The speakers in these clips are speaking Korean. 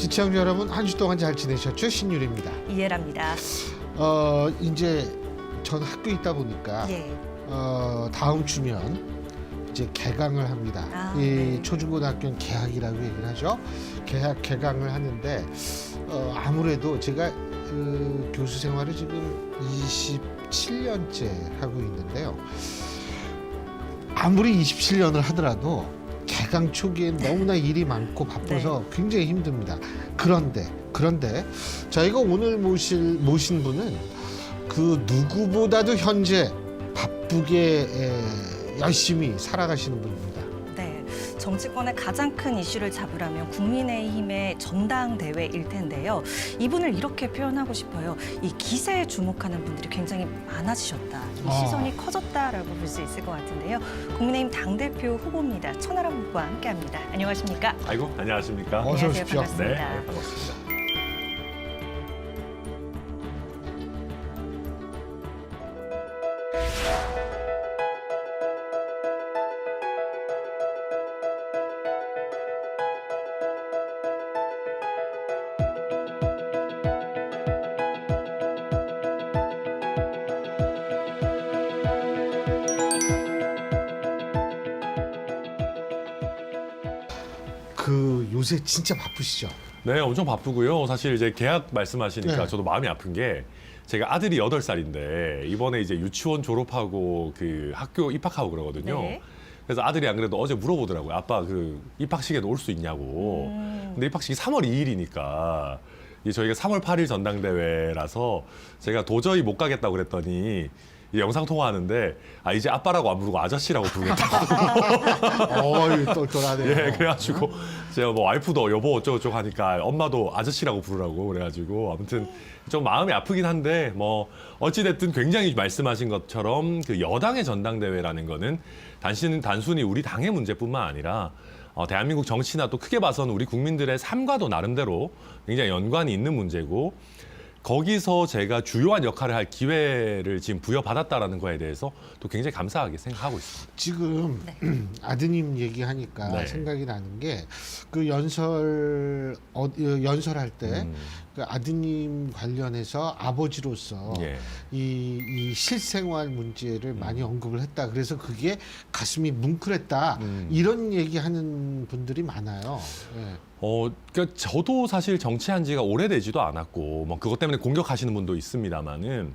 시청자 여러분, 한 주 동안 잘 지내셨죠? 신율입니다. 이해랍니다. 이제 전 학교에 있다 보니까 예. 다음 주면 이제 개강을 합니다. 이 네. 초중고등학교는 개학이라고 얘기를 하죠. 개강을 하는데 아무래도 제가 그 교수 생활을 지금 27년째 하고 있는데요. 아무리 27년을 하더라도 개강 초기엔 너무나 일이 많고 바빠서 굉장히 힘듭니다. 그런데 저희가 오늘 모신 분은 그 누구보다도 현재 바쁘게 열심히 살아가시는 분입니다. 네. 정치권의 가장 큰 이슈를 잡으라면 국민의힘의 전당대회일 텐데요. 이분을 이렇게 표현하고 싶어요. 이 기세에 주목하는 분들이 굉장히 많아지셨다. 이 시선이 커졌다라고 볼 수 있을 것 같은데요. 국민의힘 당대표 후보입니다. 천하람 후보와 함께합니다. 안녕하십니까? 아이고, 안녕하십니까? 어서 안녕하세요. 오십시오. 반갑습니다. 네, 반갑습니다. 요새 진짜 바쁘시죠? 네, 엄청 바쁘고요. 사실 이제 개학 말씀하시니까 네. 저도 마음이 아픈 게 제가 아들이 8살인데 이번에 이제 유치원 졸업하고 그 학교 입학하고 그러거든요. 네. 그래서 아들이 안 그래도 어제 물어보더라고요. 아빠 그 입학식에도 올 수 있냐고. 근데 입학식이 3월 2일이니까 저희가 3월 8일 전당대회라서 제가 도저히 못 가겠다고 그랬더니 영상 통화하는데 이제 아빠라고 안 부르고 아저씨라고 부르겠다고. 어이, 똘똘하네요. 예, 그래가지고 제가 뭐 와이프도 여보 어쩌고저쩌고 하니까 엄마도 아저씨라고 부르라고 그래가지고 아무튼 좀 마음이 아프긴 한데 뭐 어찌됐든 굉장히 말씀하신 것처럼 그 여당의 전당대회라는 거는 단순히 우리 당의 문제뿐만 아니라 대한민국 정치나 또 크게 봐서는 우리 국민들의 삶과도 나름대로 굉장히 연관이 있는 문제고 거기서 제가 주요한 역할을 할 기회를 지금 부여받았다라는 거에 대해서 또 굉장히 감사하게 생각하고 있습니다. 지금 네. 아드님 얘기하니까 네. 생각이 나는 게 그 연설할 때 그 아드님 관련해서 아버지로서 예. 이 실생활 문제를 많이 언급을 했다. 그래서 그게 가슴이 뭉클했다. 이런 얘기하는 분들이 많아요. 예. 그러니까 저도 사실 정치한 지가 오래되지도 않았고, 뭐 그것 때문에 공격하시는 분도 있습니다만은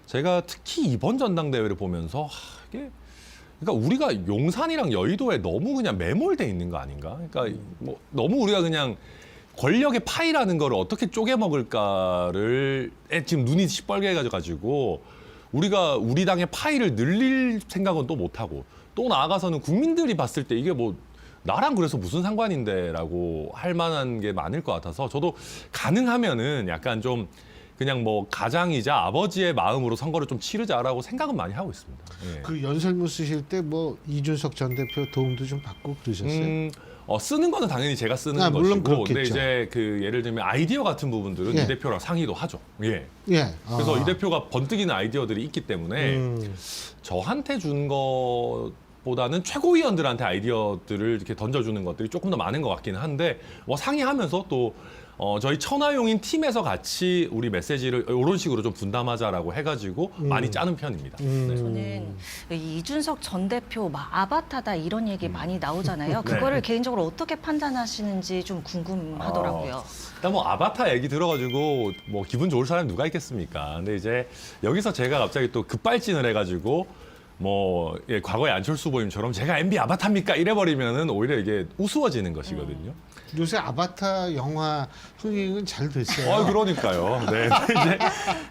제가 특히 이번 전당대회를 보면서 이게 그러니까 우리가 용산이랑 여의도에 너무 그냥 매몰돼 있는 거 아닌가? 그러니까 뭐 너무 우리가 그냥 권력의 파이라는 거를 어떻게 쪼개 먹을까를 지금 눈이 시뻘게 가지고 우리가 우리 당의 파이를 늘릴 생각은 또 못 하고 또 나아가서는 국민들이 봤을 때 이게 뭐 나랑 그래서 무슨 상관인데라고 할 만한 게 많을 것 같아서 저도 가능하면은 약간 좀 그냥 뭐 가장이자 아버지의 마음으로 선거를 좀 치르자라고 생각은 많이 하고 있습니다. 예. 그 연설문 쓰실 때 뭐 이준석 전 대표 도움도 좀 받고 그러셨어요? 쓰는 거는 당연히 제가 쓰는 물론 것이고, 근데 그렇겠죠. 이제 그 예를 들면 아이디어 같은 부분들은 예. 이 대표랑 상의도 하죠. 예. 예. 그래서 이 대표가 번뜩이는 아이디어들이 있기 때문에 저한테 준 것보다는 최고위원들한테 아이디어들을 이렇게 던져주는 것들이 조금 더 많은 것 같기는 한데 뭐 상의하면서 또 저희 천하용인 팀에서 같이 우리 메시지를 이런 식으로 좀 분담하자라고 해가지고 많이 짜는 편입니다. 네. 저는 이 이준석 전 대표 막 아바타다 이런 얘기 많이 나오잖아요. 네. 그거를 개인적으로 어떻게 판단하시는지 좀 궁금하더라고요. 일단 뭐 아바타 얘기 들어가지고 뭐 기분 좋을 사람이 누가 있겠습니까? 근데 이제 여기서 제가 갑자기 또 급발진을 해가지고 뭐 과거의 안철수 후보님처럼 제가 MB 아바타입니까? 이래버리면은 오히려 이게 우스워지는 것이거든요. 요새 아바타 영화 흥행은 잘 됐어요. 그러니까요. 네.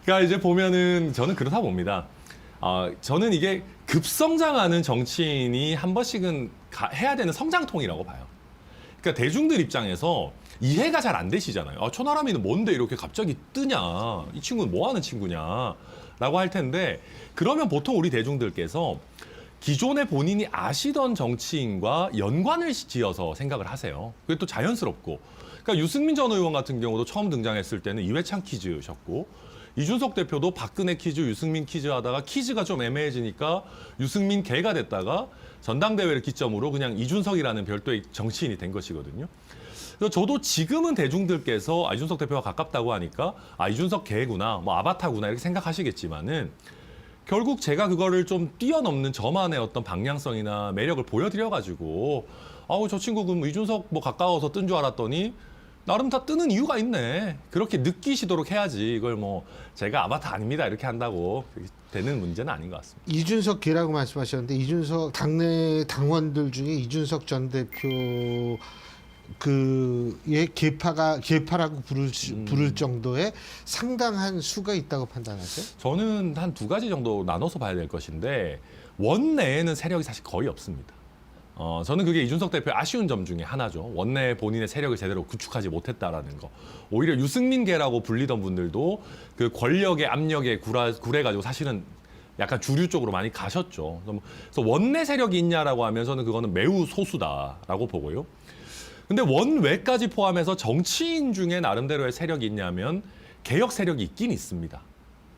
그러니까 이제 보면은 저는 그렇다 봅니다. 저는 이게 급성장하는 정치인이 한 번씩은 해야 되는 성장통이라고 봐요. 그러니까 대중들 입장에서 이해가 잘 안 되시잖아요. 천하람이는 뭔데 이렇게 갑자기 뜨냐? 이 친구는 뭐 하는 친구냐? 라고 할 텐데 그러면 보통 우리 대중들께서 기존에 본인이 아시던 정치인과 연관을 지어서 생각을 하세요. 그게 또 자연스럽고. 그러니까 유승민 전 의원 같은 경우도 처음 등장했을 때는 이회창 퀴즈셨고 이준석 대표도 박근혜 퀴즈, 유승민 퀴즈 하다가 퀴즈가 좀 애매해지니까 유승민 개가 됐다가 전당대회를 기점으로 그냥 이준석이라는 별도의 정치인이 된 것이거든요. 그래서 저도 지금은 대중들께서 이준석 대표가 가깝다고 하니까 이준석 개구나, 뭐 아바타구나 이렇게 생각하시겠지만은 결국 제가 그거를 좀 뛰어넘는 저만의 어떤 방향성이나 매력을 보여드려가지고 저 친구 그 이준석 뭐 가까워서 뜬 줄 알았더니 나름 다 뜨는 이유가 있네. 그렇게 느끼시도록 해야지 이걸 뭐 제가 아바타 아닙니다 이렇게 한다고 되는 문제는 아닌 것 같습니다. 이준석 개라고 말씀하셨는데 이준석 당내 당원들 중에 이준석 전 대표 그의 개파라고 부를 정도의 상당한 수가 있다고 판단하세요? 저는 한 두 가지 정도 나눠서 봐야 될 것인데 원내에는 세력이 사실 거의 없습니다. 저는 그게 이준석 대표의 아쉬운 점 중에 하나죠. 원내 본인의 세력을 제대로 구축하지 못했다라는 거. 오히려 유승민계라고 불리던 분들도 그 권력의 압력에 굴해가지고 사실은 약간 주류 쪽으로 많이 가셨죠. 그래서 원내 세력이 있냐라고 하면 저는 그거는 매우 소수다라고 보고요. 근데 원외까지 포함해서 정치인 중에 나름대로의 세력이 있냐면 개혁 세력이 있긴 있습니다.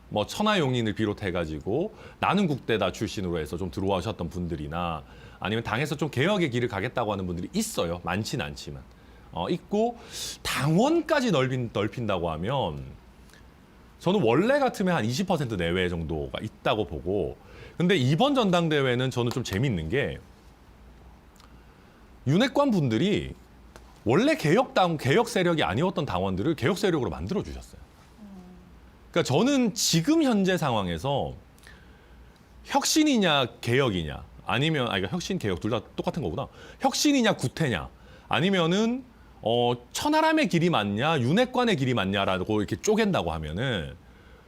뭐 천하용인을 비롯해가지고 나는 국대다 출신으로 해서 좀 들어오셨던 분들이나 아니면 당에서 좀 개혁의 길을 가겠다고 하는 분들이 있어요. 많진 않지만. 있고 당원까지 넓힌다고 하면 저는 원래 같으면 한 20% 내외 정도가 있다고 보고 근데 이번 전당대회는 저는 좀 재밌는 게 윤핵관 분들이 원래 개혁 세력이 아니었던 당원들을 개혁 세력으로 만들어 주셨어요. 그러니까 저는 지금 현재 상황에서 혁신이냐 개혁이냐 아니면 그러니까 혁신 개혁 둘 다 똑같은 거구나. 혁신이냐 구태냐 아니면은 천하람의 길이 맞냐 윤핵관의 길이 맞냐라고 이렇게 쪼갠다고 하면은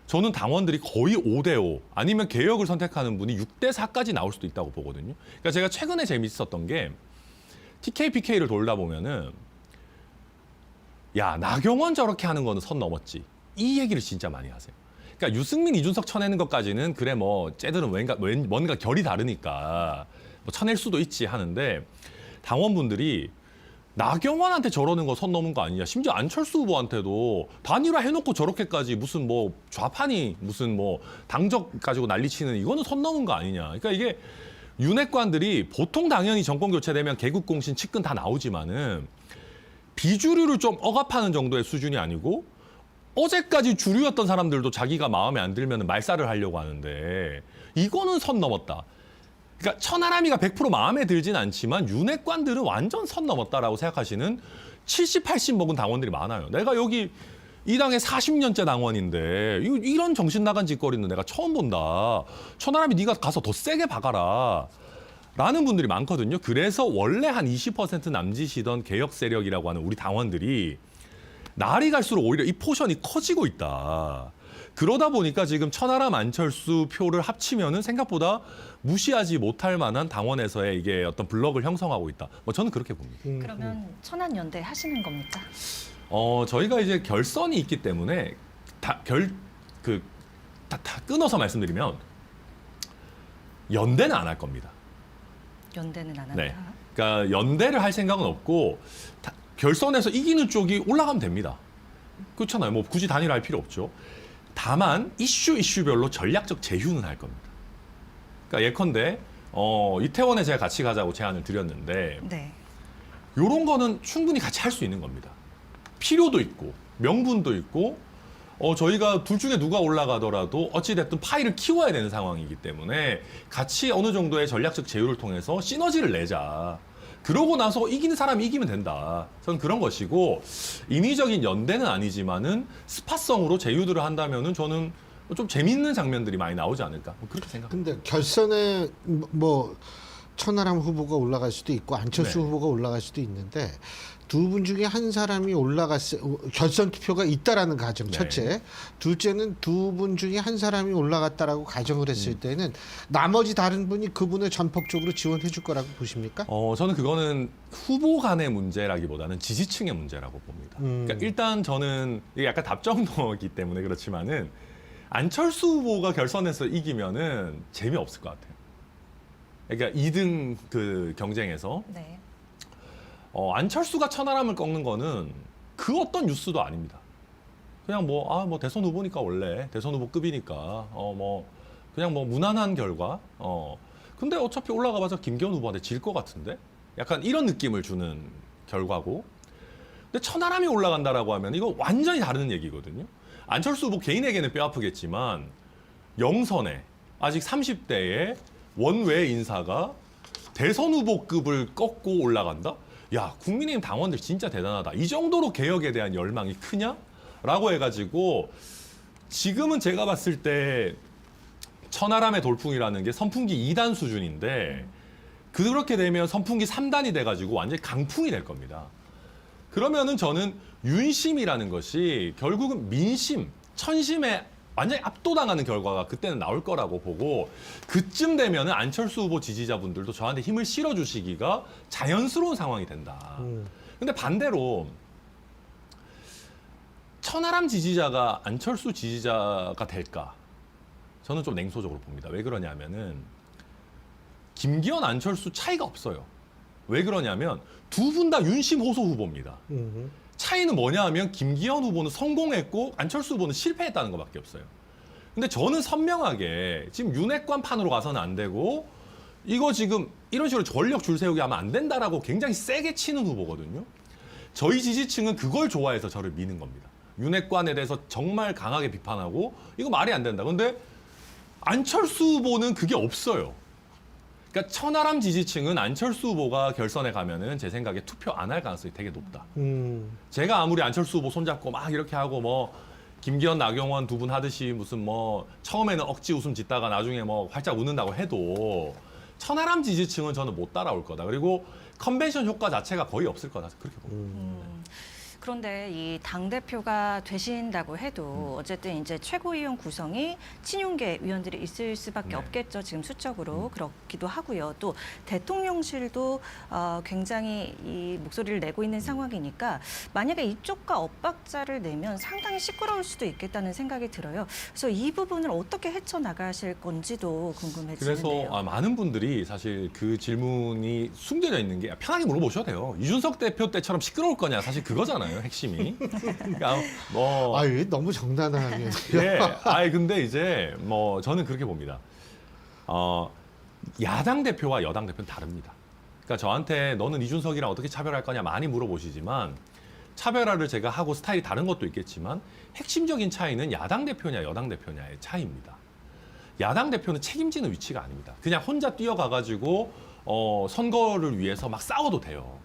저는 당원들이 거의 5대5 아니면 개혁을 선택하는 분이 6대4까지 나올 수도 있다고 보거든요. 그러니까 제가 최근에 재밌었던 게 TK, PK를 돌다 보면은 야 나경원 저렇게 하는 거는 선 넘었지. 이 얘기를 진짜 많이 하세요. 그러니까 유승민, 이준석 쳐내는 것까지는 그래 뭐 쟤들은 뭔가 결이 다르니까 뭐 쳐낼 수도 있지 하는데 당원분들이 나경원한테 저러는 거 선 넘은 거 아니냐. 심지어 안철수 후보한테도 단일화 해놓고 저렇게까지 무슨 뭐 좌판이 무슨 뭐 당적 가지고 난리치는 이거는 선 넘은 거 아니냐. 그러니까 이게 윤핵관들이 보통 당연히 정권 교체되면 개국공신 측근 다 나오지만은 비주류를 좀 억압하는 정도의 수준이 아니고 어제까지 주류였던 사람들도 자기가 마음에 안 들면 말살을 하려고 하는데 이거는 선 넘었다. 그러니까 천하람이가 100% 마음에 들진 않지만 윤핵관들은 완전 선 넘었다라고 생각하시는 70, 80 먹은 당원들이 많아요. 내가 여기 이 당의 40년째 당원인데 이런 정신 나간 짓거리는 내가 처음 본다. 천하람이 네가 가서 더 세게 박아라. 라는 분들이 많거든요. 그래서 원래 한 20% 남짓이던 개혁 세력이라고 하는 우리 당원들이 날이 갈수록 오히려 이 포션이 커지고 있다. 그러다 보니까 지금 천하람, 안철수 표를 합치면은 생각보다 무시하지 못할 만한 당원에서의 이게 어떤 블럭을 형성하고 있다. 뭐 저는 그렇게 봅니다. 그러면 천안연대 하시는 겁니까? 저희가 이제 결선이 있기 때문에 다 끊어서 말씀드리면 연대는 안 할 겁니다. 연대는 안 한다. 네. 그러니까 연대를 할 생각은 없고 결선에서 이기는 쪽이 올라가면 됩니다. 그렇잖아요. 뭐 굳이 단일화할 필요 없죠. 다만 이슈별로 전략적 제휴는 할 겁니다. 그러니까 예컨대 이태원에 제가 같이 가자고 제안을 드렸는데 네. 이런 거는 충분히 같이 할 수 있는 겁니다. 필요도 있고 명분도 있고 저희가 둘 중에 누가 올라가더라도 어찌됐든 파이를 키워야 되는 상황이기 때문에 같이 어느 정도의 전략적 제휴를 통해서 시너지를 내자. 그러고 나서 이기는 사람이 이기면 된다. 저는 그런 것이고 인위적인 연대는 아니지만은 스파성으로 제휴들을 한다면은 저는 좀 재밌는 장면들이 많이 나오지 않을까 뭐 그렇게 생각합니다. 근데 결선에 뭐 천하람 후보가 올라갈 수도 있고 안철수 네. 후보가 올라갈 수도 있는데 두 분 중에 한 사람이 결선 투표가 있다라는 가정 네. 첫째, 둘째는 두 분 중에 한 사람이 올라갔다라고 가정을 했을 때는 나머지 다른 분이 그분을 전폭적으로 지원해 줄 거라고 보십니까? 저는 그거는 후보 간의 문제라기보다는 지지층의 문제라고 봅니다. 그러니까 일단 저는 이게 약간 답정너이기 때문에 그렇지만은 안철수 후보가 결선에서 이기면은 재미없을 것 같아요. 그러니까 2등 그 경쟁에서 네. 안철수가 천하람을 꺾는 거는 그 어떤 뉴스도 아닙니다. 그냥 뭐 대선 후보니까 원래 대선 후보급이니까 그냥 뭐 무난한 결과. 근데 어차피 올라가봐서 김기현 후보한테 질 것 같은데? 약간 이런 느낌을 주는 결과고. 근데 천하람이 올라간다라고 하면 이거 완전히 다른 얘기거든요. 안철수 후보 개인에게는 뼈 아프겠지만 영선에 아직 30대의 원외 인사가 대선 후보급을 꺾고 올라간다? 야, 국민의힘 당원들 진짜 대단하다. 이 정도로 개혁에 대한 열망이 크냐? 라고 해가지고 지금은 제가 봤을 때 천하람의 돌풍이라는 게 선풍기 2단 수준인데 그렇게 되면 선풍기 3단이 돼가지고 완전히 강풍이 될 겁니다. 그러면은 저는 윤심이라는 것이 결국은 민심, 천심에 완전히 압도당하는 결과가 그때는 나올 거라고 보고 그쯤 되면은 안철수 후보 지지자분들도 저한테 힘을 실어주시기가 자연스러운 상황이 된다. 근데 반대로 천하람 지지자가 안철수 지지자가 될까? 저는 좀 냉소적으로 봅니다. 왜 그러냐면은 김기현, 안철수 차이가 없어요. 왜 그러냐면 두 분 다 윤심 호소 후보입니다. 차이는 뭐냐 하면 김기현 후보는 성공했고 안철수 후보는 실패했다는 것밖에 없어요. 근데 저는 선명하게 지금 윤핵관 판으로 가서는 안 되고 이거 지금 이런 식으로 전력 줄 세우기 하면 안 된다라고 굉장히 세게 치는 후보거든요. 저희 지지층은 그걸 좋아해서 저를 미는 겁니다. 윤핵관에 대해서 정말 강하게 비판하고 이거 말이 안 된다. 근데 안철수 후보는 그게 없어요. 그러니까 천하람 지지층은 안철수 후보가 결선에 가면은 제 생각에 투표 안 할 가능성이 되게 높다. 제가 아무리 안철수 후보 손잡고 막 이렇게 하고 뭐 김기현, 나경원 두 분 하듯이 무슨 뭐 처음에는 억지 웃음 짓다가 나중에 뭐 활짝 웃는다고 해도 천하람 지지층은 저는 못 따라올 거다. 그리고 컨벤션 효과 자체가 거의 없을 거다. 그렇게 봅니다. 그런데 이 당대표가 되신다고 해도 어쨌든 이제 최고위원 구성이 친윤계 위원들이 있을 수밖에 네. 없겠죠. 지금 수적으로 그렇기도 하고요. 또 대통령실도 굉장히 이 목소리를 내고 있는 상황이니까 만약에 이쪽과 엇박자를 내면 상당히 시끄러울 수도 있겠다는 생각이 들어요. 그래서 이 부분을 어떻게 헤쳐나가실 건지도 궁금해지는데요. 그래서 많은 분들이 사실 그 질문이 숨겨져 있는 게 편하게 물어보셔도 돼요. 이준석 대표 때처럼 시끄러울 거냐 사실 그거잖아요. 핵심이. 그러니까 뭐 아유, 너무 정당하게. 예. 아니 근데 이제 뭐 저는 그렇게 봅니다. 야당 대표와 여당 대표는 다릅니다. 그러니까 저한테 너는 이준석이랑 어떻게 차별할 거냐 많이 물어보시지만 차별화를 제가 하고 스타일이 다른 것도 있겠지만 핵심적인 차이는 야당 대표냐 여당 대표냐의 차이입니다. 야당 대표는 책임지는 위치가 아닙니다. 그냥 혼자 뛰어가가지고 선거를 위해서 막 싸워도 돼요.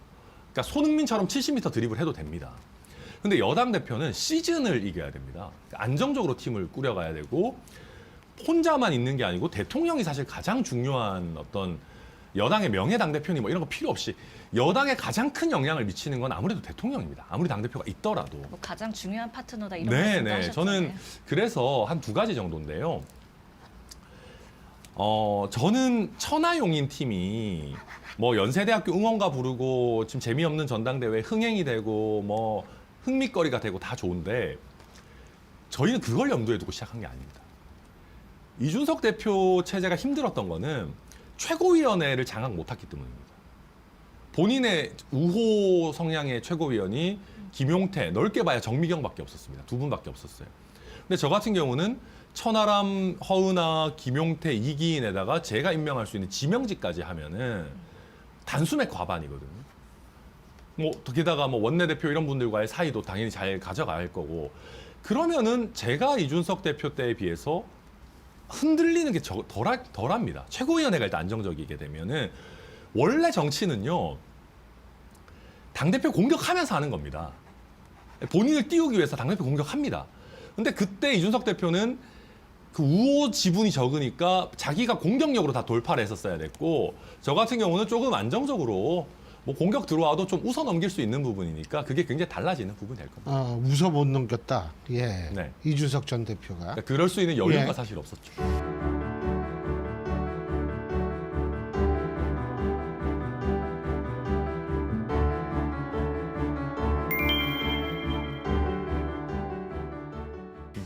그러니까 손흥민처럼 70m 드리블 해도 됩니다. 근데 여당 대표는 시즌을 이겨야 됩니다. 안정적으로 팀을 꾸려가야 되고 혼자만 있는 게 아니고 대통령이 사실 가장 중요한 어떤 여당의 명예 당대표니 뭐 이런 거 필요 없이 여당에 가장 큰 영향을 미치는 건 아무래도 대통령입니다. 아무리 당대표가 있더라도. 뭐 가장 중요한 파트너다 이런 말씀도 네네. 하셨잖아요. 저는 그래서 한 두 가지 정도인데요. 저는 천하용인 팀이 뭐 연세대학교 응원가 부르고 지금 재미없는 전당대회 흥행이 되고 뭐 흥미거리가 되고 다 좋은데 저희는 그걸 염두에 두고 시작한 게 아닙니다. 이준석 대표 체제가 힘들었던 거는 최고위원회를 장악 못했기 때문입니다. 본인의 우호 성향의 최고위원이 김용태, 넓게 봐야 정미경밖에 없었습니다. 두 분밖에 없었어요. 근데 저 같은 경우는 천하람, 허은하, 김용태, 이기인에다가 제가 임명할 수 있는 지명직까지 하면은 단숨에 과반이거든요. 뭐 게다가 뭐 원내대표 이런 분들과의 사이도 당연히 잘 가져갈 거고 그러면은 제가 이준석 대표 때에 비해서 흔들리는 게 덜합니다. 최고위원회가 일단 안정적이게 되면은 원래 정치는요 당대표 공격하면서 하는 겁니다. 본인을 띄우기 위해서 당대표 공격합니다. 근데 그때 이준석 대표는 그 우호 지분이 적으니까 자기가 공격력으로 다 돌파를 했었어야 됐고 저 같은 경우는 조금 안정적으로 뭐 공격 들어와도 좀 웃어 넘길 수 있는 부분이니까 그게 굉장히 달라지는 부분이 될 겁니다. 웃어 못 넘겼다. 예. 네. 이준석 전 대표가. 그러니까 그럴 수 있는 여유가 예. 사실 없었죠.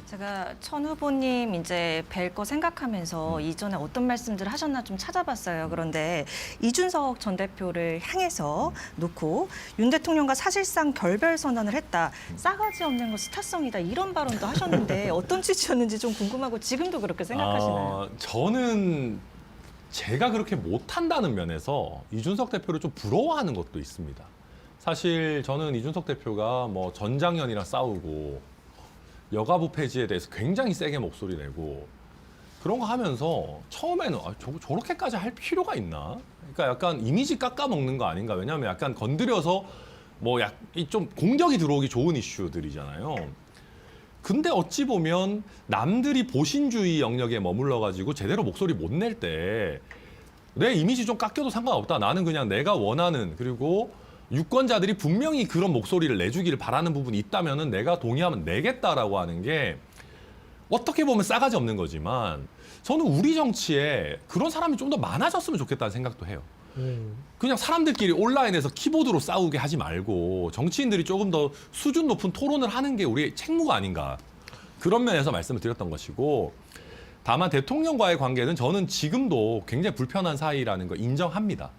제가 천 후보님 이제 뵐 거 생각하면서 이전에 어떤 말씀들을 하셨나 좀 찾아봤어요. 그런데 이준석 전 대표를 향해서 놓고 윤 대통령과 사실상 결별 선언을 했다. 싸가지 없는 거 스타성이다. 이런 발언도 하셨는데 어떤 취지였는지 좀 궁금하고 지금도 그렇게 생각하시나요? 저는 제가 그렇게 못한다는 면에서 이준석 대표를 좀 부러워하는 것도 있습니다. 사실 저는 이준석 대표가 뭐 전장현이랑 싸우고 여가부 폐지에 대해서 굉장히 세게 목소리 내고 그런 거 하면서 처음에는 저렇게까지 할 필요가 있나? 그러니까 약간 이미지 깎아먹는 거 아닌가? 왜냐하면 약간 건드려서 뭐 좀 공격이 들어오기 좋은 이슈들이잖아요. 근데 어찌 보면 남들이 보신주의 영역에 머물러가지고 제대로 목소리 못 낼 때 내 이미지 좀 깎여도 상관없다. 나는 그냥 내가 원하는 그리고 유권자들이 분명히 그런 목소리를 내주기를 바라는 부분이 있다면은 내가 동의하면 내겠다라고 하는 게 어떻게 보면 싸가지 없는 거지만 저는 우리 정치에 그런 사람이 좀 더 많아졌으면 좋겠다는 생각도 해요. 그냥 사람들끼리 온라인에서 키보드로 싸우게 하지 말고 정치인들이 조금 더 수준 높은 토론을 하는 게 우리의 책무가 아닌가. 그런 면에서 말씀을 드렸던 것이고 다만 대통령과의 관계는 저는 지금도 굉장히 불편한 사이라는 거 인정합니다.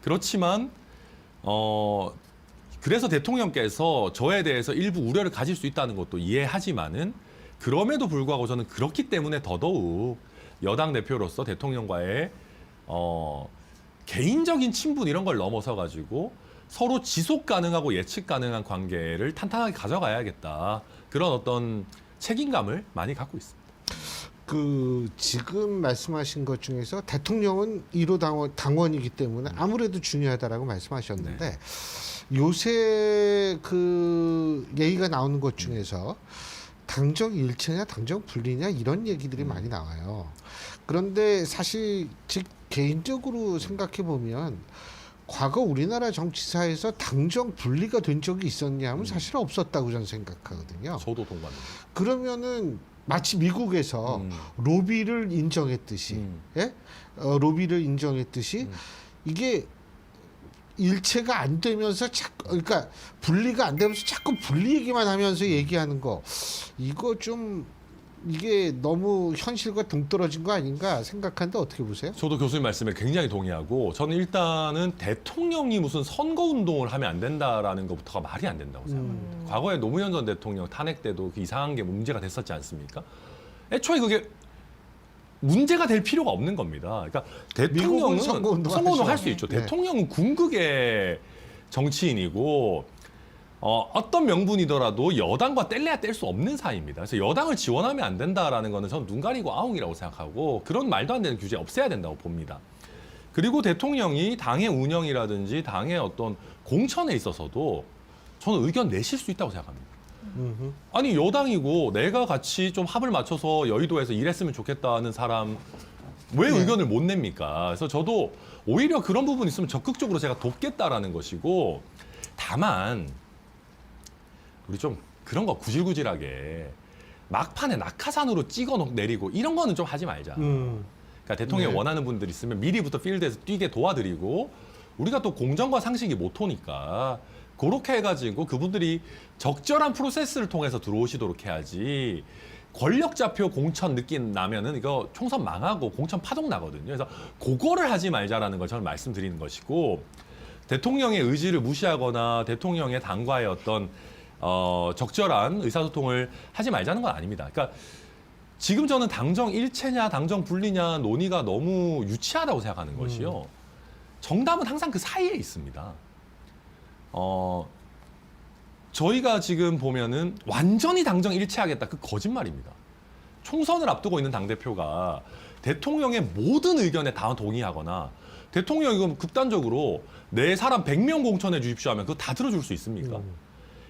그렇지만 그래서 대통령께서 저에 대해서 일부 우려를 가질 수 있다는 것도 이해하지만은 그럼에도 불구하고 저는 그렇기 때문에 더더욱 여당 대표로서 대통령과의 개인적인 친분 이런 걸 넘어서 가지고 서로 지속 가능하고 예측 가능한 관계를 탄탄하게 가져가야겠다. 그런 어떤 책임감을 많이 갖고 있습니다. 지금 말씀하신 것 중에서 대통령은 1호 당원이기 때문에 아무래도 중요하다라고 말씀하셨는데 요새 얘기가 나오는 것 중에서 당정 일체냐 당정 분리냐 이런 얘기들이 많이 나와요. 그런데 사실 즉 개인적으로 생각해 보면 과거 우리나라 정치사에서 당정 분리가 된 적이 있었냐 하면 사실 없었다고 저는 생각하거든요. 저도 동감합니다. 그러면은 마치 미국에서 로비를 인정했듯이, 예? 로비를 인정했듯이 이게 일체가 안 되면서 그러니까 분리가 안 되면서 자꾸 분리 얘기만 하면서 얘기하는 거 이거 좀 이게 너무 현실과 동떨어진 거 아닌가 생각하는데 어떻게 보세요? 저도 교수님 말씀에 굉장히 동의하고 저는 일단은 대통령이 무슨 선거운동을 하면 안 된다라는 것부터가 말이 안 된다고 생각합니다. 과거에 노무현 전 대통령 탄핵 때도 그 이상한 게 문제가 됐었지 않습니까? 애초에 그게 문제가 될 필요가 없는 겁니다. 그러니까 대통령은 선거운동 할 수 있죠. 네. 대통령은 궁극의 정치인이고 어떤 명분이더라도 여당과 뗄래야 뗄 수 없는 사이입니다. 그래서 여당을 지원하면 안 된다라는 거는 저는 눈 가리고 아웅이라고 생각하고 그런 말도 안 되는 규제 없애야 된다고 봅니다. 그리고 대통령이 당의 운영이라든지 당의 어떤 공천에 있어서도 저는 의견 내실 수 있다고 생각합니다. 아니 여당이고 내가 같이 좀 합을 맞춰서 여의도에서 일했으면 좋겠다는 사람 왜 의견을 못 냅니까? 그래서 저도 오히려 그런 부분 있으면 적극적으로 제가 돕겠다라는 것이고 다만 우리 좀 그런 거 구질구질하게 막판에 낙하산으로 찍어 내리고 이런 거는 좀 하지 말자. 그러니까 대통령이 원하는 분들 있으면 미리부터 필드에서 뛰게 도와드리고 우리가 또 공정과 상식이 못 오니까 그렇게 해가지고 그분들이 적절한 프로세스를 통해서 들어오시도록 해야지 권력 좌표 공천 느낌 나면은 이거 총선 망하고 공천 파동 나거든요. 그래서 그거를 하지 말자라는 걸 저는 말씀드리는 것이고 대통령의 의지를 무시하거나 대통령의 당과의 어떤 적절한 의사소통을 하지 말자는 건 아닙니다. 그러니까 지금 저는 당정 일체냐 당정 분리냐 논의가 너무 유치하다고 생각하는 것이요. 정답은 항상 그 사이에 있습니다. 저희가 지금 보면은 완전히 당정 일체하겠다. 그 거짓말입니다. 총선을 앞두고 있는 당대표가 대통령의 모든 의견에 다 동의하거나 대통령이 그럼 극단적으로 내 사람 100명 공천해 주십시오 하면 그거 다 들어줄 수 있습니까?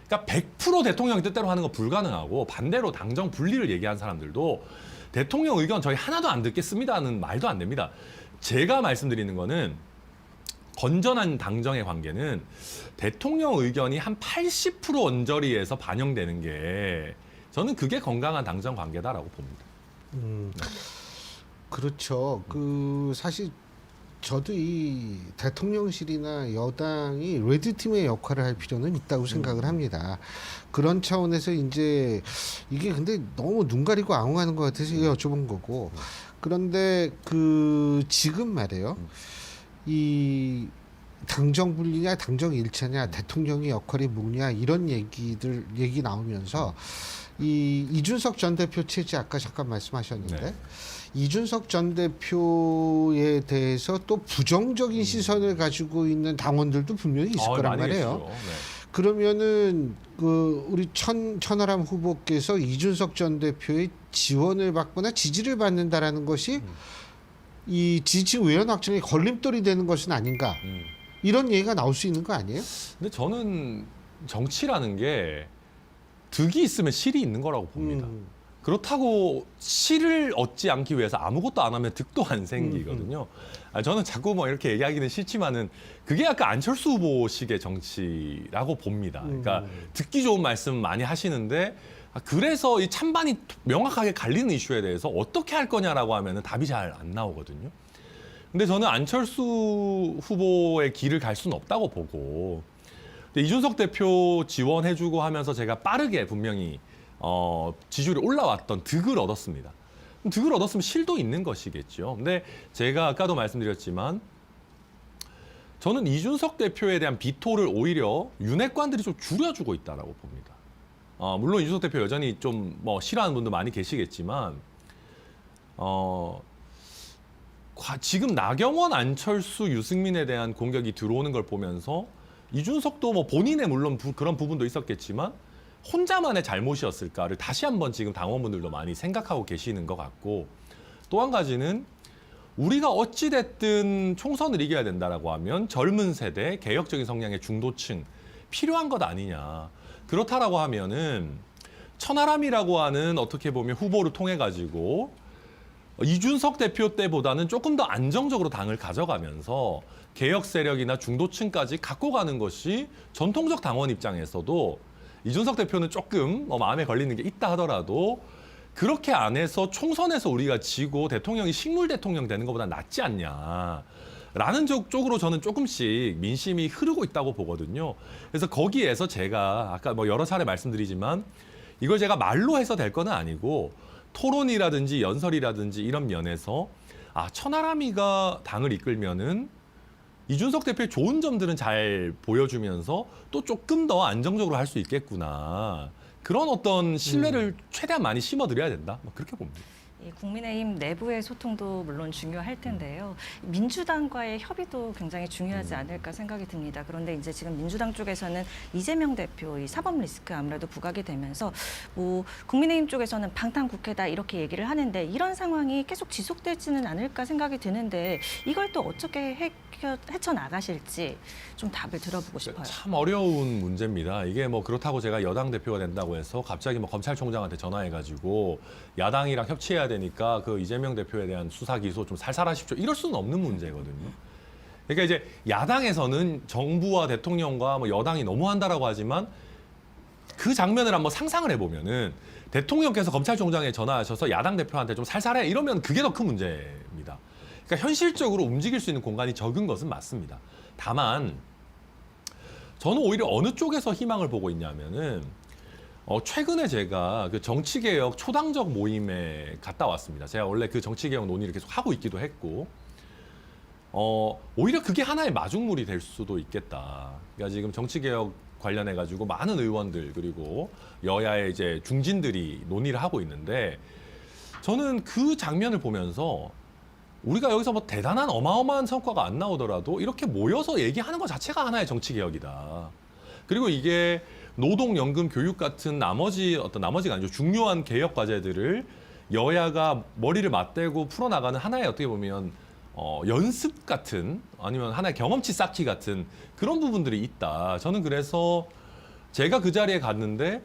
그러니까 100% 대통령이 뜻대로 하는 거 불가능하고 반대로 당정 분리를 얘기한 사람들도 대통령 의견 저희 하나도 안 듣겠습니다는 말도 안 됩니다. 제가 말씀드리는 거는 건전한 당정의 관계는 대통령 의견이 한 80% 언저리에서 반영되는 게 저는 그게 건강한 당정 관계다라고 봅니다. 그렇죠. 사실 저도 이 대통령실이나 여당이 레드팀의 역할을 할 필요는 있다고 생각을 합니다. 그런 차원에서 이제 이게 근데 너무 눈 가리고 아웅하는 것 같아서 여쭤본 거고. 그런데 지금 말이에요. 이 당정 분리냐 당정 일체냐 대통령의 역할이 뭐냐 이런 얘기 나오면서 이 이준석 전 대표 체제 아까 잠깐 말씀하셨는데 이준석 전 대표에 대해서 또 부정적인 시선을 가지고 있는 당원들도 분명히 있을 거란 많이 말이에요. 계시죠. 네. 그러면은 그 우리 천하람 후보께서 이준석 전 대표의 지원을 받거나 지지를 받는다라는 것이 이 지지 의원 확정에 걸림돌이 되는 것은 아닌가, 이런 얘기가 나올 수 있는 거 아니에요? 근데 저는 정치라는 게 득이 있으면 실이 있는 거라고 봅니다. 그렇다고 실을 얻지 않기 위해서 아무것도 안 하면 득도 안 생기거든요. 저는 자꾸 뭐 이렇게 얘기하기는 싫지만은 그게 약간 안철수 후보식의 정치라고 봅니다. 그러니까 듣기 좋은 말씀 많이 하시는데, 그래서 이 찬반이 명확하게 갈리는 이슈에 대해서 어떻게 할 거냐라고 하면은 답이 잘 안 나오거든요. 근데 저는 안철수 후보의 길을 갈 수는 없다고 보고, 근데 이준석 대표 지원해주고 하면서 제가 빠르게 분명히 지지율이 올라왔던 득을 얻었습니다. 득을 얻었으면 실도 있는 것이겠죠. 근데 제가 아까도 말씀드렸지만 저는 이준석 대표에 대한 비토를 오히려 윤핵관들이 좀 줄여주고 있다라고 봅니다. 물론 이준석 대표 여전히 좀 뭐 싫어하는 분도 많이 계시겠지만 지금 나경원, 안철수, 유승민에 대한 공격이 들어오는 걸 보면서 이준석도 뭐 본인의 물론 그런 부분도 있었겠지만 혼자만의 잘못이었을까를 다시 한번 지금 당원분들도 많이 생각하고 계시는 것 같고, 또 한 가지는 우리가 어찌됐든 총선을 이겨야 된다라고 하면 젊은 세대, 개혁적인 성향의 중도층 필요한 것 아니냐. 그렇다라고 하면은 천하람이라고 하는 어떻게 보면 후보를 통해 가지고 이준석 대표 때보다는 조금 더 안정적으로 당을 가져가면서 개혁 세력이나 중도층까지 갖고 가는 것이 전통적 당원 입장에서도, 이준석 대표는 조금 마음에 걸리는 게 있다 하더라도 그렇게 안 해서 총선에서 우리가 지고 대통령이 식물 대통령 되는 것보다 낫지 않냐. 라는 쪽으로 저는 조금씩 민심이 흐르고 있다고 보거든요. 그래서 거기에서 제가 아까 뭐 여러 차례 말씀드리지만 이걸 제가 말로 해서 될 건 아니고 토론이라든지 연설이라든지 이런 면에서 천하람이가 당을 이끌면은 이준석 대표의 좋은 점들은 잘 보여주면서 또 조금 더 안정적으로 할 수 있겠구나. 그런 어떤 신뢰를 최대한 많이 심어드려야 된다. 그렇게 봅니다. 이 국민의힘 내부의 소통도 물론 중요할 텐데요. 민주당과의 협의도 굉장히 중요하지 않을까 생각이 듭니다. 그런데 이제 지금 민주당 쪽에서는 이재명 대표 이 사법 리스크 아무래도 부각이 되면서 뭐 국민의힘 쪽에서는 방탄국회다 이렇게 얘기를 하는데, 이런 상황이 계속 지속될지는 않을까 생각이 드는데 이걸 또 어떻게 헤쳐나가실지 좀 답을 들어보고 싶어요. 참 어려운 문제입니다. 이게 뭐 그렇다고 제가 여당 대표가 된다고 해서 갑자기 뭐 검찰총장한테 전화해가지고 야당이랑 협치해야 되니까 그 이재명 대표에 대한 수사 기소 좀 살살하십시오, 이럴 수는 없는 문제거든요. 그러니까 이제 야당에서는 정부와 대통령과 뭐 여당이 너무한다라고 하지만 그 장면을 한번 상상을 해보면은 대통령께서 검찰총장에 전화하셔서 야당 대표한테 좀 살살해 이러면 그게 더 큰 문제입니다. 그러니까 현실적으로 움직일 수 있는 공간이 적은 것은 맞습니다. 다만 저는 오히려 어느 쪽에서 희망을 보고 있냐면은 최근에 제가 그 정치개혁 초당적 모임에 갔다 왔습니다. 제가 원래 그 정치개혁 논의를 계속 하고 있기도 했고, 오히려 그게 하나의 마중물이 될 수도 있겠다. 그러니까 지금 정치개혁 관련해 가지고 많은 의원들 그리고 여야의 이제 중진들이 논의를 하고 있는데, 저는 그 장면을 보면서 우리가 여기서 뭐 대단한 어마어마한 성과가 안 나오더라도 이렇게 모여서 얘기하는 것 자체가 하나의 정치개혁이다. 그리고 이게 노동연금, 교육 같은 나머지가 아니죠. 중요한 개혁 과제들을 여야가 머리를 맞대고 풀어나가는 하나의 어떻게 보면 연습 같은, 아니면 하나의 경험치 쌓기 같은 그런 부분들이 있다. 저는 그래서 제가 그 자리에 갔는데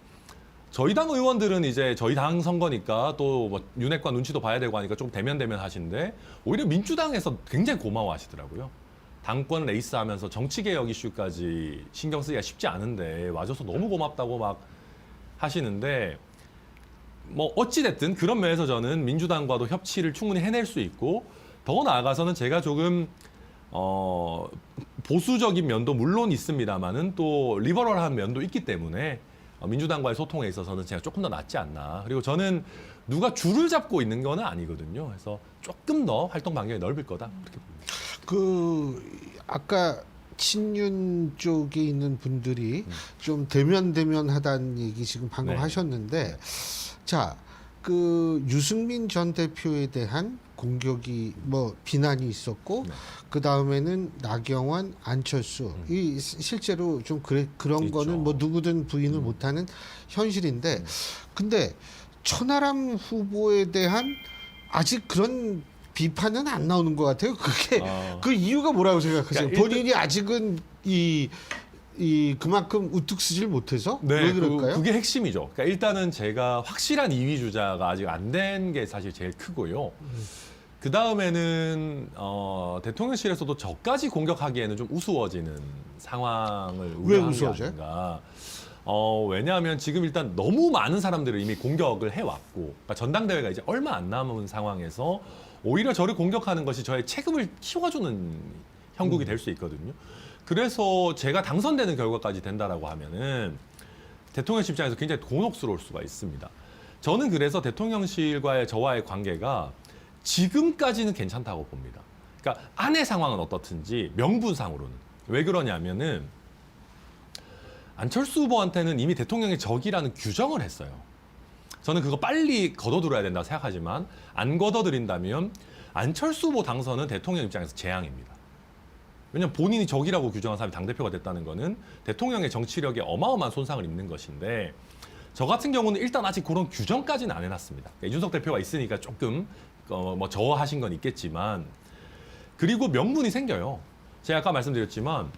저희 당 의원들은 이제 저희 당 선거니까 또 뭐 윤핵관 눈치도 봐야 되고 하니까 좀 대면대면 하시는데, 오히려 민주당에서 굉장히 고마워하시더라고요. 당권 레이스 하면서 정치개혁 이슈까지 신경 쓰기가 쉽지 않은데 와줘서 너무 고맙다고 막 하시는데, 뭐 어찌됐든 그런 면에서 저는 민주당과도 협치를 충분히 해낼 수 있고, 더 나아가서는 제가 조금 보수적인 면도 물론 있습니다만은 또 리버럴한 면도 있기 때문에 민주당과의 소통에 있어서는 제가 조금 더 낫지 않나. 그리고 저는 누가 줄을 잡고 있는 건 아니거든요. 그래서 조금 더 활동 반경이 넓을 거다. 그렇게 봅니다. 그 아까 친윤 쪽에 있는 분들이 좀 대면하다는 얘기 지금 방금 네. 하셨는데, 자, 그 유승민 전 대표에 대한 공격이 뭐 비난이 있었고 네. 그 다음에는 나경원, 안철수 이 실제로 좀 그런 있죠. 거는 뭐 누구든 부인을 못하는 현실인데 근데 천하람 후보에 대한 아직 그런 비판은 안 나오는 것 같아요. 그게 그 이유가 뭐라고 생각하세요? 그러니까 본인이 아직은 이 그만큼 우뚝 서질 못해서 네, 왜 그럴까요? 그게 핵심이죠. 그러니까 일단은 제가 확실한 2위 주자가 아직 안 된 게 사실 제일 크고요. 그 다음에는 대통령실에서도 저까지 공격하기에는 좀 우스워지는 상황을 왜 우려한 게 우스워져요? 아닌가. 왜냐하면 지금 일단 너무 많은 사람들을 이미 공격을 해왔고, 그러니까 전당대회가 이제 얼마 안 남은 상황에서 오히려 저를 공격하는 것이 저의 체급을 키워주는 형국이 될 수 있거든요. 그래서 제가 당선되는 결과까지 된다라고 하면은 대통령실 입장에서 굉장히 곤혹스러울 수가 있습니다. 저는 그래서 대통령실과의 저와의 관계가 지금까지는 괜찮다고 봅니다. 그러니까 안의 상황은 어떻든지 명분상으로는. 왜 그러냐면은 안철수 후보한테는 이미 대통령의 적이라는 규정을 했어요. 저는 그거 빨리 걷어들어야 된다고 생각하지만 안 걷어들인다면 안철수 후보 당선은 대통령 입장에서 재앙입니다. 왜냐하면 본인이 적이라고 규정한 사람이 당대표가 됐다는 거는 대통령의 정치력에 어마어마한 손상을 입는 것인데 저 같은 경우는 일단 아직 그런 규정까지는 안 해놨습니다. 그러니까 이준석 대표가 있으니까 조금 뭐 저하신 건 있겠지만 그리고 명분이 생겨요. 제가 아까 말씀드렸지만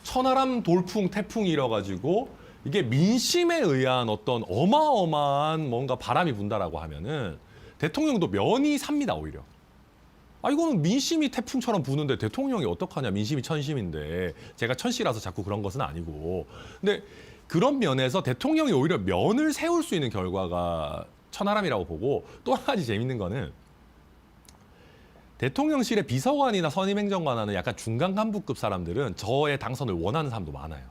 천하람 돌풍 태풍이 일어가지고 이게 민심에 의한 어떤 어마어마한 뭔가 바람이 분다라고 하면은 대통령도 면이 삽니다 오히려. 이거는 민심이 태풍처럼 부는데 대통령이 어떡하냐. 민심이 천심인데 제가 천씨라서 자꾸 그런 것은 아니고. 근데 그런 면에서 대통령이 오히려 면을 세울 수 있는 결과가 천하람이라고 보고 또 한 가지 재밌는 거는 대통령실의 비서관이나 선임행정관하는 약간 중간 간부급 사람들은 저의 당선을 원하는 사람도 많아요.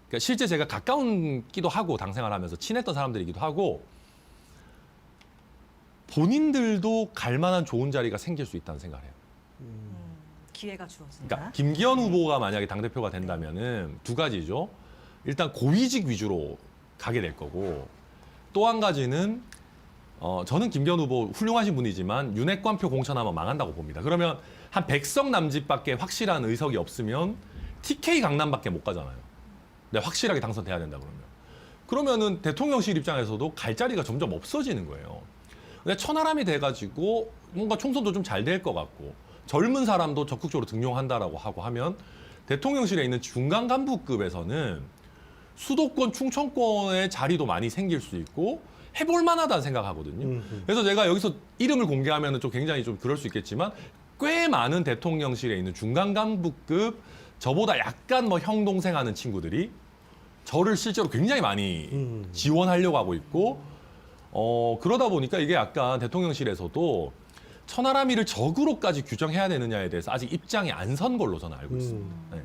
그러니까 실제 제가 가까운기도 하고 당생활 하면서 친했던 사람들이기도 하고 본인들도 갈 만한 좋은 자리가 생길 수 있다는 생각을 해요. 기회가 주어진다. 그러니까 김기현 후보가 만약에 당대표가 된다면은 두 가지죠. 일단 고위직 위주로 가게 될 거고 또 한 가지는 저는 김기현 후보 훌륭하신 분이지만 윤핵관표 공천하면 망한다고 봅니다. 그러면 한 100석 남짓밖에 확실한 의석이 없으면 TK 강남밖에 못 가잖아요. 근데 확실하게 당선돼야 된다 그러면은 대통령실 입장에서도 갈 자리가 점점 없어지는 거예요. 근데 천하람이 돼가지고 뭔가 총선도 좀 잘 될 것 같고 젊은 사람도 적극적으로 등용한다라고 하고 하면 대통령실에 있는 중간 간부급에서는 수도권, 충청권의 자리도 많이 생길 수 있고 해볼 만하다는 생각하거든요. 그래서 제가 여기서 이름을 공개하면 좀 굉장히 좀 그럴 수 있겠지만 꽤 많은 대통령실에 있는 중간 간부급 저보다 약간 뭐 형 동생 하는 친구들이 저를 실제로 굉장히 많이 지원하려고 하고 있고 그러다 보니까 이게 약간 대통령실에서도 천하람이를 적으로까지 규정해야 되느냐에 대해서 아직 입장이 안 선 걸로 저는 알고 있습니다. 네.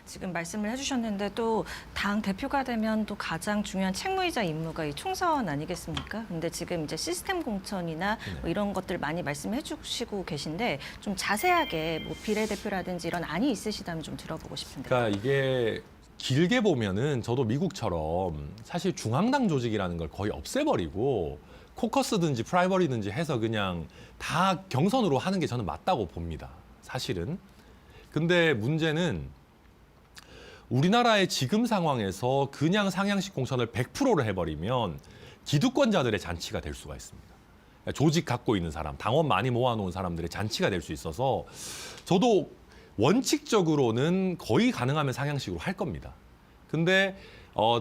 지금 말씀을 해주셨는데 또 당 대표가 되면 또 가장 중요한 책무이자 임무가 이 총선 아니겠습니까? 근데 지금 이제 시스템 공천이나 뭐 이런 것들 많이 말씀해 주시고 계신데 좀 자세하게 뭐 비례대표라든지 이런 안이 있으시다면 좀 들어보고 싶은데. 그러니까 이게 길게 보면은 저도 미국처럼 사실 중앙당 조직이라는 걸 거의 없애버리고 코커스든지 프라이머리든지 해서 그냥 다 경선으로 하는 게 저는 맞다고 봅니다. 사실은. 근데 문제는 우리나라의 지금 상황에서 그냥 상향식 공천을 100%를 해버리면 기득권자들의 잔치가 될 수가 있습니다. 조직 갖고 있는 사람, 당원 많이 모아놓은 사람들의 잔치가 될 수 있어서 저도 원칙적으로는 거의 가능하면 상향식으로 할 겁니다. 근데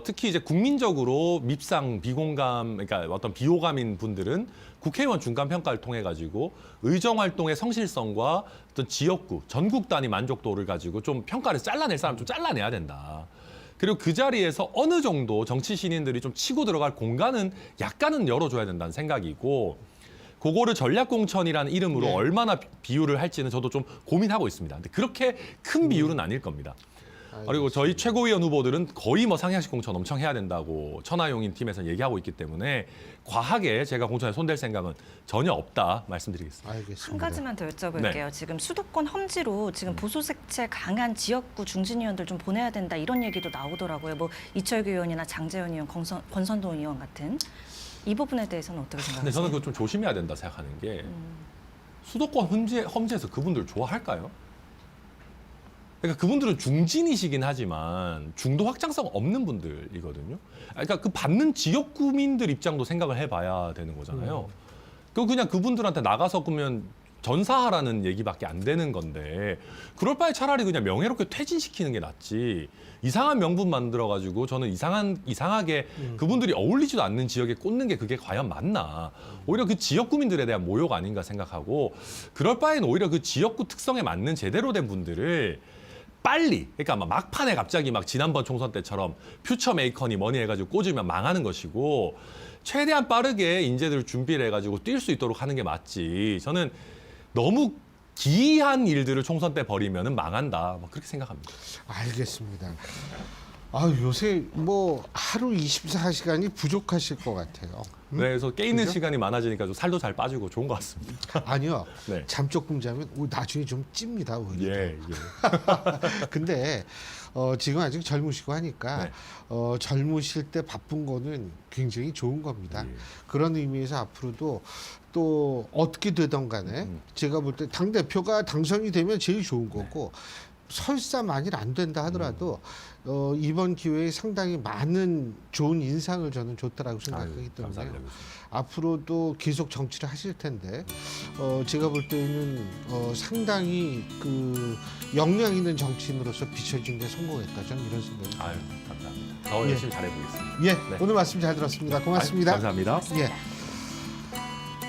특히 이제 국민적으로 밉상, 비공감, 그러니까 어떤 비호감인 분들은 국회의원 중간 평가를 통해 가지고 의정 활동의 성실성과 어떤 지역구, 전국 단위 만족도를 가지고 좀 평가를 잘라낼 사람 좀 잘라내야 된다. 그리고 그 자리에서 어느 정도 정치 신인들이 좀 치고 들어갈 공간은 약간은 열어줘야 된다는 생각이고 그거를 전략공천이라는 이름으로 네. 얼마나 비율을 할지는 저도 좀 고민하고 있습니다. 근데 그렇게 큰 비율은 아닐 겁니다. 그리고 저희 최고위원 후보들은 거의 뭐 상향식 공천 엄청 해야 된다고 천하용인 팀에서 얘기하고 있기 때문에 과하게 제가 공천에 손댈 생각은 전혀 없다 말씀드리겠습니다. 알겠습니다. 한 가지만 더 여쭤볼게요. 지금 수도권 험지로 지금 보수색채 강한 지역구 중진 의원들 좀 보내야 된다 이런 얘기도 나오더라고요. 뭐 이철규 의원이나 장재현 의원, 권선동 의원 같은. 이 부분에 대해서는 어떻게 근데 생각하세요? 저는 그거 좀 조심해야 된다 생각하는 게 수도권 험지에서 그분들 좋아할까요? 그러니까 그분들은 중진이시긴 하지만 중도 확장성 없는 분들이거든요. 그러니까 그 받는 지역구민들 입장도 생각을 해봐야 되는 거잖아요. 그냥 그분들한테 나가서 그러면 전사하라는 얘기밖에 안 되는 건데 그럴 바에 차라리 그냥 명예롭게 퇴진시키는 게 낫지. 이상한 명분 만들어가지고 저는 이상하게 그분들이 어울리지도 않는 지역에 꽂는 게 그게 과연 맞나. 오히려 그 지역구민들에 대한 모욕 아닌가 생각하고 그럴 바에는 오히려 그 지역구 특성에 맞는 제대로 된 분들을 빨리, 그러니까 막판에 갑자기 막 지난번 총선 때처럼 퓨처 메이커니 뭐니 해가지고 꽂으면 망하는 것이고 최대한 빠르게 인재들을 준비를 해가지고 뛸 수 있도록 하는 게 맞지. 저는 너무 기이한 일들을 총선 때 벌이면은 망한다. 뭐 그렇게 생각합니다. 알겠습니다. 아, 요새 뭐 하루 24시간이 부족하실 것 같아요. 네, 그래서 깨 있는 그죠? 시간이 많아지니까 좀 살도 잘 빠지고 좋은 것 같습니다. 아니요. 네. 잠 조금 자면 나중에 좀 찝니다. 오히려. 예, 예. 근데 지금 아직 젊으시고 하니까 네. 젊으실 때 바쁜 거는 굉장히 좋은 겁니다. 예. 그런 의미에서 앞으로도 또 어떻게 되던 간에 제가 볼 때 당대표가 당선이 되면 제일 좋은 거고 설사 만일 안 된다 하더라도 이번 기회에 상당히 많은 좋은 인상을 저는 줬다라고 생각하기 아유, 때문에 감사합니다, 교수님. 앞으로도 계속 정치를 하실 텐데 제가 볼 때는 상당히 그 역량 있는 정치인으로서 비춰진 데 성공했다. 저는 이런 생각이 듭니다. 아유, 감사합니다. 더 예. 열심히 잘해보겠습니다. 예, 네. 오늘 말씀 잘 들었습니다. 고맙습니다. 아유, 감사합니다. 예.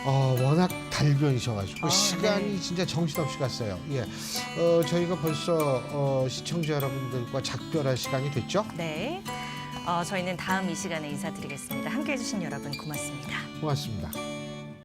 워낙 달변이셔가지고 아, 시간이 네. 진짜 정신없이 갔어요. 예, 저희가 벌써 시청자 여러분들과 작별할 시간이 됐죠? 네. 저희는 다음 이 시간에 인사드리겠습니다. 함께해 주신 여러분 고맙습니다. 고맙습니다.